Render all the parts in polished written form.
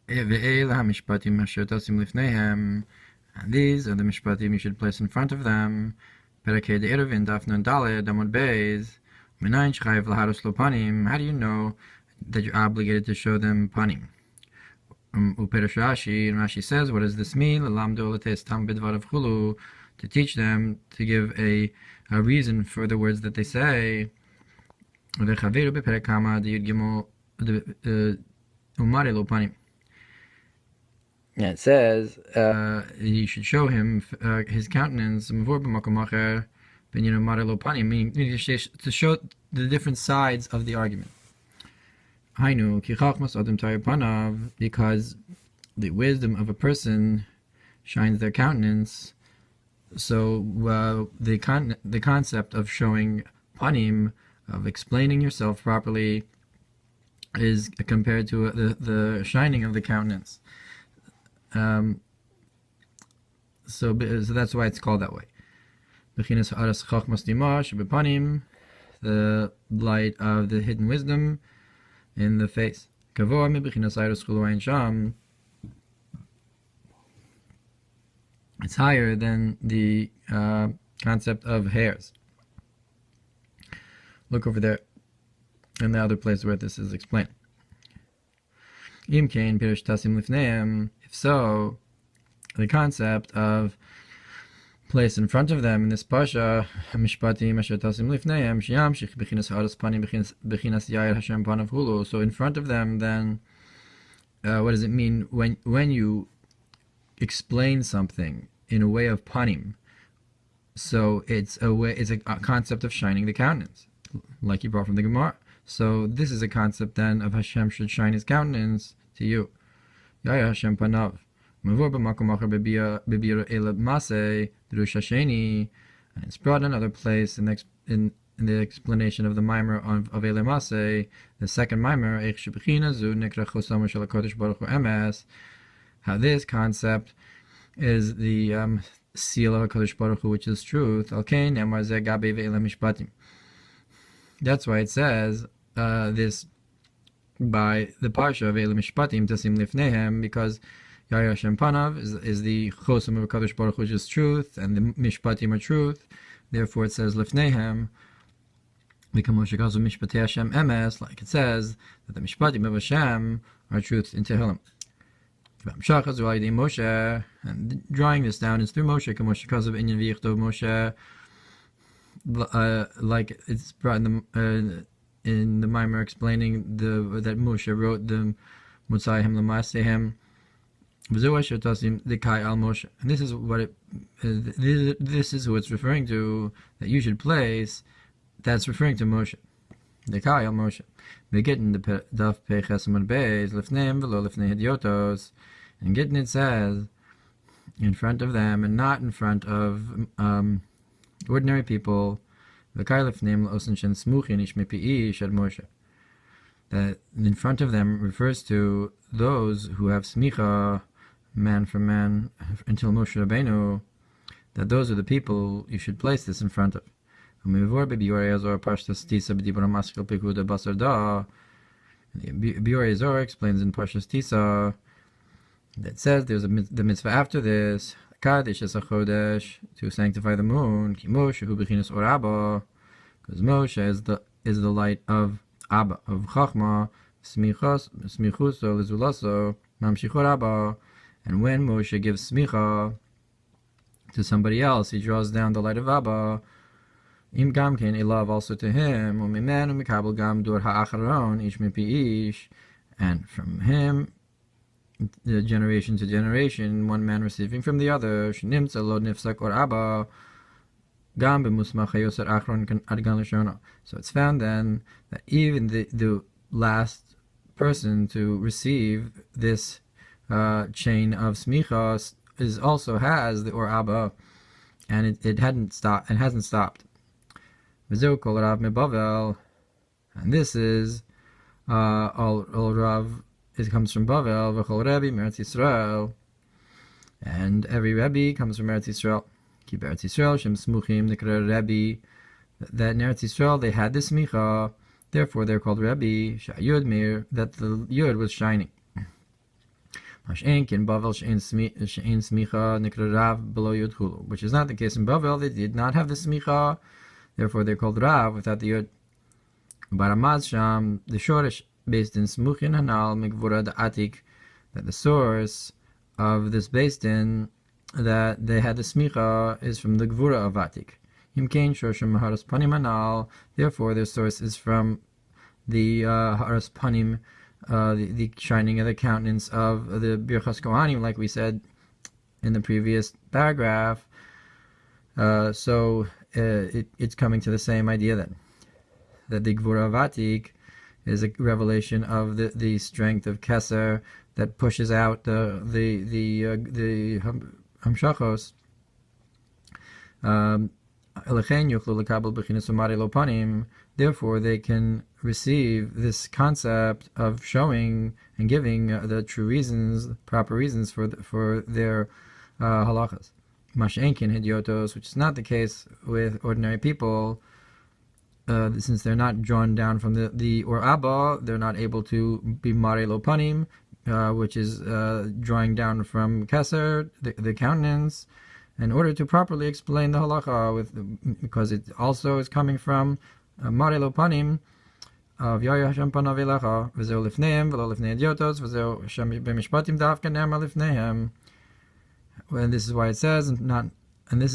ואלה המשפטים אשר תשים לפניהם, and these are the משפטים you should place in front of them. פרק ה' דערבין דף נ"ד עמוד בייז. מניין שחייב להרוס לו פנים? How do you know that you're obligated to show them panim? ופרש Rashi, and Rashi says, what does this mean? ללמדו לטסתם בדבריו וכולו, to teach them, to give a reason for the words that they say. וחברו בפרק כמה דיוד ג' ומראה לו פנים. Yeah, it says you should show him his countenance, meaning to show the different sides of the argument. Because the wisdom of a person shines their countenance, so the concept of showing panim, of explaining yourself properly, is compared to the shining of the countenance. So that's why it's called that way. The light of the hidden wisdom in the face. It's higher than the concept of hairs. Look over there in the other place where this is explained. If so, the concept of place in front of them in this pasha, המשפטים אשר תשים לפניהם, שימשיך בחינת הארץ פנים, בחינת יאיר השם פניו הולו. So in front of them, then, what does it mean when you explain something in a way of panim? So it's a concept of shining the countenance, like you brought from the Gemara. So this is a concept then of Hashem should shine His countenance to you. Yair Hashem panav. Mavur b'makom acher b'bir ele maseh drush hasheni. And it's brought in another place in the explanation of the mimer of ele maseh, the second mimer, eich shebechina zu nikra chosam shel HaKadosh Baruch Hu emes. How this concept is the seal of HaKadosh Baruch Hu, which is truth. Al kein nemar zeh gabe ve'ele hamishpatim. That's why it says this by the parsha of Ve'ela Hamishpatim Tasim Lifnehem, because Yair Hashem Panav is the Chosim of HaKadosh Baruch Hu, which is truth, and the Mishpatim are truth. Therefore it says Lifnehem, Moshe Mishpatei Hashem Emes, like it says that the Mishpatim of Hashem are truth in Tehillim. Moshe, and drawing this down is through Moshe, Moshe Kazav Inyan V'yichtov Moshe, like it's brought in the mimer explaining that Moshe wrote the Mutzayim Lamasehem V'zu the Kai al Moshe, and this is what this is who it's referring to, that you should place. That's referring to Moshe, the Kai al Moshe. We get in the Daf Peches Amud Beis Lifneim V'lo Lifnei Hidyotos, and Gittin it says in front of them and not in front of ordinary people. That in front of them refers to those who have smicha, man for man, until Moshe Rabbeinu, that those are the people you should place this in front of. Biur Azor explains in Parshas Tisa that says there's the mitzvah after this, to sanctify the moon, because Moshe is the light of Abba, of Chachma, smichuso lizulaso, mamshichor Abba, and when Moshe gives smicha to somebody else, he draws down the light of Abba. Im gamken a love also to him, umimenu mikabel gam dur ha'acharon ish mipi ish, and from him, the generation to generation, one man receiving from the other. Shnimtza lo nifsak or Abba gam b'musmach hayosar achron adgan l'shona. So it's found then that even the last person to receive this chain of smicha also has the or Abba, and it hasn't stopped. V'zeu kol Rav meBavel, and this is all Rav. It comes from Bavel, v'chol Rebbe Meretz Yisrael, and every Rebbe comes from Meretz Yisrael. Ki Beretz Yisrael shem smuchim nikra Rebbe. That in Meretz Yisrael they had this smicha, therefore they're called Rebbe. Sha'yud mir, that the yud was shining. which is not the case in Bavel. They did not have the smicha, therefore they're called Rav without the yud. Baramaz Sham, the Shoresh based in Smuchin Hanal Mikvura the Atik, that the source of this based in that they had the smicha is from the Gvura of Atik. Himkein Shoshim Haras Panim Hanal, therefore their source is from the Haras Panim, the shining of the countenance of the Birchas Kohanim, like we said in the previous paragraph. So it's coming to the same idea then, that the Gvura Vatik is a revelation of the strength of Keser that pushes out the Hamshachos. Therefore, they can receive this concept of showing and giving the true reasons, proper reasons for their halachas. Mashenkin hidyotos, which is not the case with ordinary people, since they're not drawn down from the or abba, they're not able to be mare lo panim, which is drawing down from keser, the countenance, in order to properly explain the halacha, because it also is coming from mare lo panim of Yaya Hashem panav elecha v'zeu lifneihem v'lo lifnei idiotos v'zeu Hashem b'mishpatim dafka ne'amar lifneihem. And this is why it says not in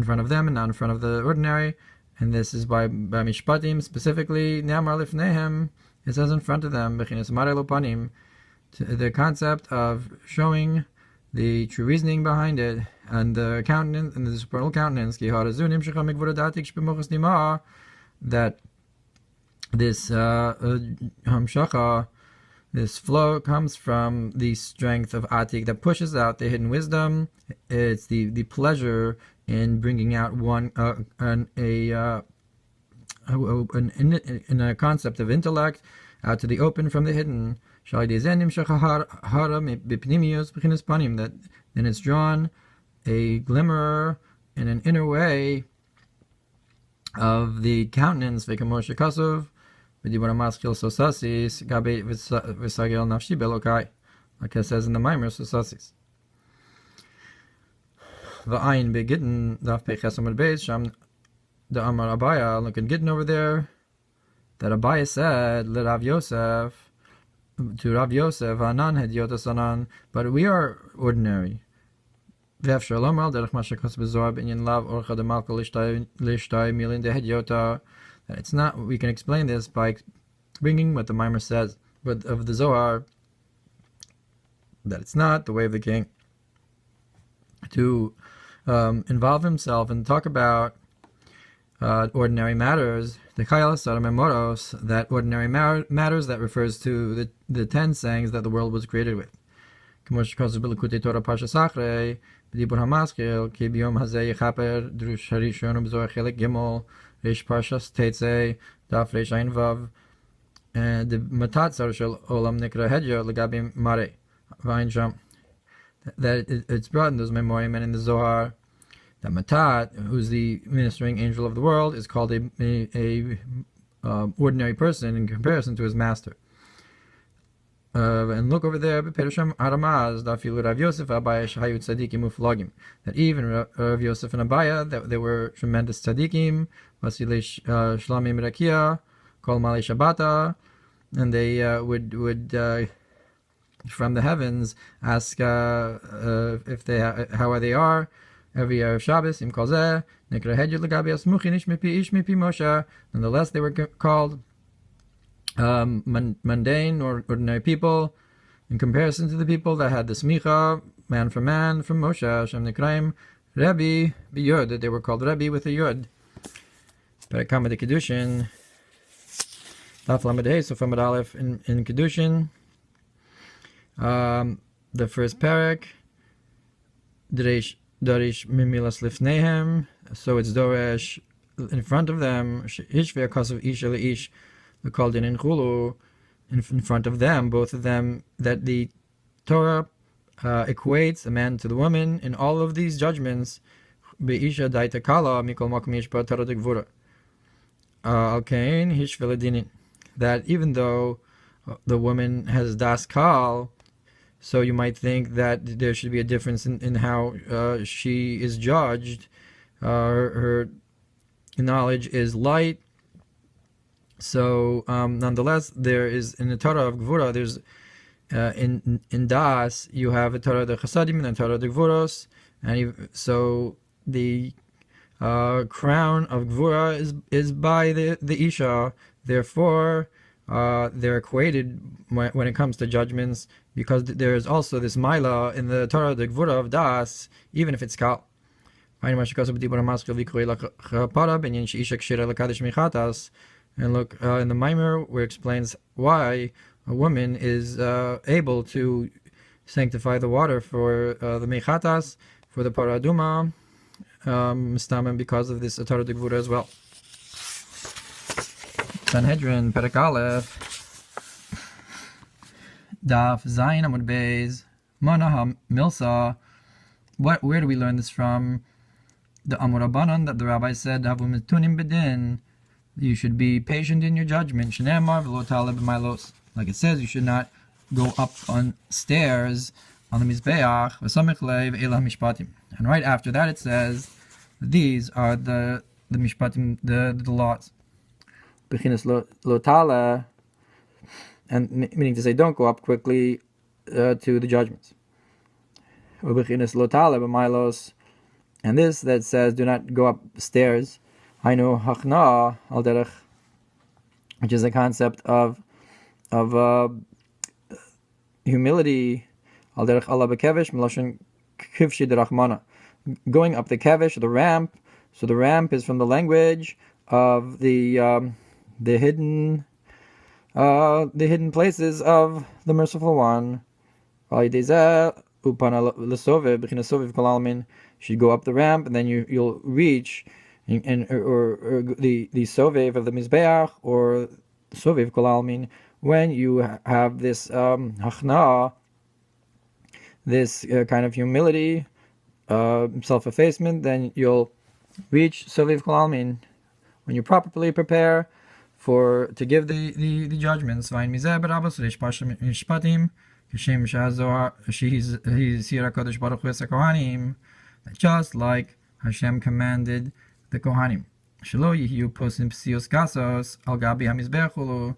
front of them and not in front of the ordinary. And this is by Mishpatim specifically, Ne'amar Lifneihem, it says in front of them, Bechinas Mare Lo Panim, the concept of showing the true reasoning behind it, and the countenance, and the supernal countenance, that this Hamshacha, this flow comes from the strength of Atik that pushes out the hidden wisdom. It's the pleasure in bringing out in a concept of intellect out to the open from the hidden. That then it's drawn a glimmer in an inner way of the countenance, like it says in the Maimer Sosasis. The Ayin Begitten, Daf Peches Amar Beis, Sham the Amar Abaya, look at Gittin over there, that Abaya said, let Rav Yosef, to Rav Yosef, Anan had Yotas Anan, but we are ordinary. Ve'ef Shalom Al Derech Mashakos Bezor Binyan Lav Orcha de Malka Lishtai Milin de Yota. That it's not, we can explain this by bringing what the Maimer says, but of the Zohar, that it's not the way of the king to involve himself and talk about ordinary matters, the Chayal Sara Memoros, that ordinary matters that refers to the 10 sayings that the world was created with. K'mosh Kosu B'Likutei Torah Parsha Sachrei, B'dibur HaMaskil, Ki B'yom Hazeh Yechaper, Drush Harishon U'B'Zohar Chelek Gimel, Reish Parshas Teitzei, Daf Reish Ayin Vav, and the Matatzar Shel Olam Nikra Hedyo L'Gabi Mare, V'Ayin Sham, that it's brought in those memoriam and in the Zohar, that Matat, who's the ministering angel of the world, is called a ordinary person in comparison to his master. And look over there, that even Rav Yosef and Abaya, that they were tremendous tzaddikim, shlamim rakia, kol malei shabata, and they would from the heavens ask if how they are every year of Shabbos. Im kol zeh nekra hedjud legabi asmuchin ish mipi Moshe. Nonetheless, they were called mundane or ordinary people in comparison to the people that had the smicha, man from Moshe. Shem nekraim Rebbe b'yud, that they were called Rebbe with a yud. Parakama de Kedushin, Daf Lamed Hey, so from Aleph in Kedushin, the first parak, Darish Mimilas Lifneihem, so it's Doresh in front of them, Ish ve'akasav Ish ele Ish, called in Chulu, in front of them, both of them, that the Torah equates a man to the woman in all of these judgments. Be'isha daita kala mikol makom yishba Torah de Gvura. Al-Kain Hish Veledinin, that even though the woman has das kal, So you might think that there should be a difference in how she is judged. Her knowledge is light. So nonetheless, there is in the Torah of Gvura, there's in Das you have a Torah de Chasadim and a Torah de Gvuros, and so the crown of Gvura is by the Isha. Therefore, they're equated when it comes to judgments, because there is also this Maila in the Torah de Gvura of Das, even if it's Kal. And look, in the Maimer, where it explains why a woman is able to sanctify the water for the Mechatas, for the Paraduma, because of this Torah de Gvura as well. Sanhedrin, Perek Aleph, Daf Zayin Amud Beis, Mana Milsa. Where do we learn this from? The Amud Rabbanan, that the rabbi said, Havu Mitunim Bedin, you should be patient in your judgment. Shneimar v'lo ta'aleh b'mailos. Like it says, you should not go up on stairs on the Mizbeach. V'samech lei ve'ela Hamishpatim. And right after that it says, these are the Mishpatim, the laws. Bechinas lo ta'aleh, and meaning to say, don't go up quickly to the judgments. Bechinas lo ta'aleh b'mailos. And this that says, do not go upstairs, Hainu hachna al derech, which is a concept of humility, al derech Allah bekevish miloshin kivshi derachmana, going up the kevish, the ramp. So the ramp is from the language of the hidden places of the Merciful One. Should go up the ramp, and then you'll reach or the sovev of the mizbeach, or sovev kol almin, when you have this hachna, this kind of humility, self-effacement, then you'll reach sovev kol almin, when you properly prepare to give the judgments. Vayin mizeh b'rabos reish parsha mishpatim kishem shahazor she's here HaKadosh Baruch Hu kohanim, just like Hashem commanded the Kohanim, Shelo yihiyu posim psios gasos al gabi hamizbeach ulu,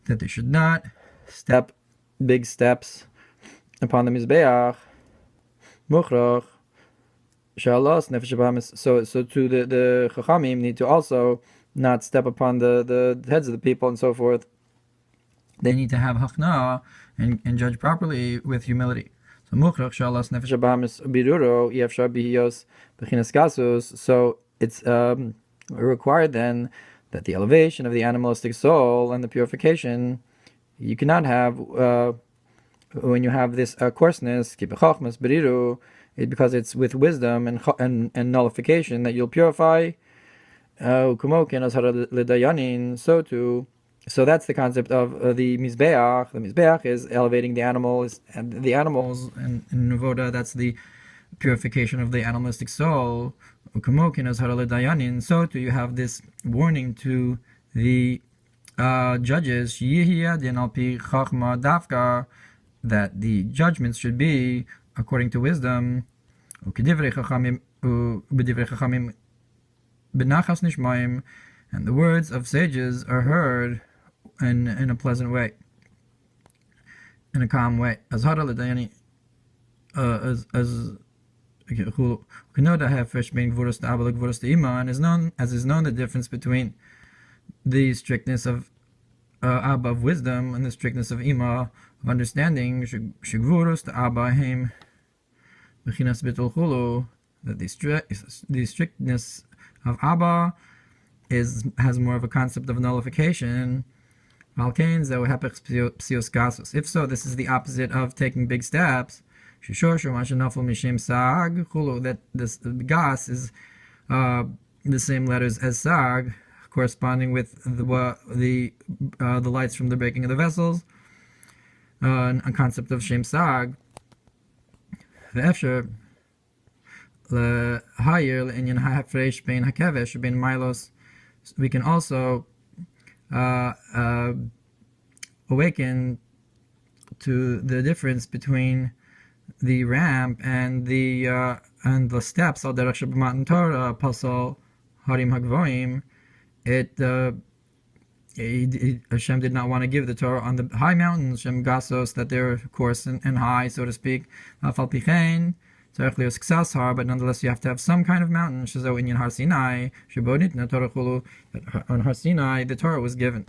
that they should not step big steps upon the mizbeach. Mukhrach shalos nefesh bahamis. So to the Chachamim need to also not step upon the heads of the people and so forth. They need to have hachna and judge properly with humility. So mukhrach shalas nefesh bahamis biruro yefshar bihiyos bechinas gasos. So it's required then that the elevation of the animalistic soul and the purification, you cannot have when you have this coarseness, because it's with wisdom and nullification that you'll purify. So that's the concept of the Mizbeach. The Mizbeach is elevating the animals, and the animals in Nuvoda, that's the purification of the animalistic soul. So too, you have this warning to the judges that the judgments should be according to wisdom. And the words of sages are heard in a pleasant way, in a calm way. As we know that Hefresh being Gvuros to Abba Gvuros to Ima, and is known the difference between the strictness of Abba of wisdom and the strictness of Ima of understanding. Shegvuros to Abba Heim Bechinas Bitul Chulu, that the strictness of Abba has more of a concept of nullification. If so, this is the opposite of taking big steps. That this gas is the same letters as sag, corresponding with the lights from the breaking of the vessels, a concept of shem sag. The higher in hafresh bein hakevesh bein milos, we can also awaken to the difference between the ramp and the steps al derech sheb'matan Torah pasal harim hagvoim. Hashem did not want to give the Torah on the high mountains, Shem Gasos, that they're coarse and high, so to speak. But nonetheless, you have to have some kind of mountain. On Har Sinai, the Torah was given.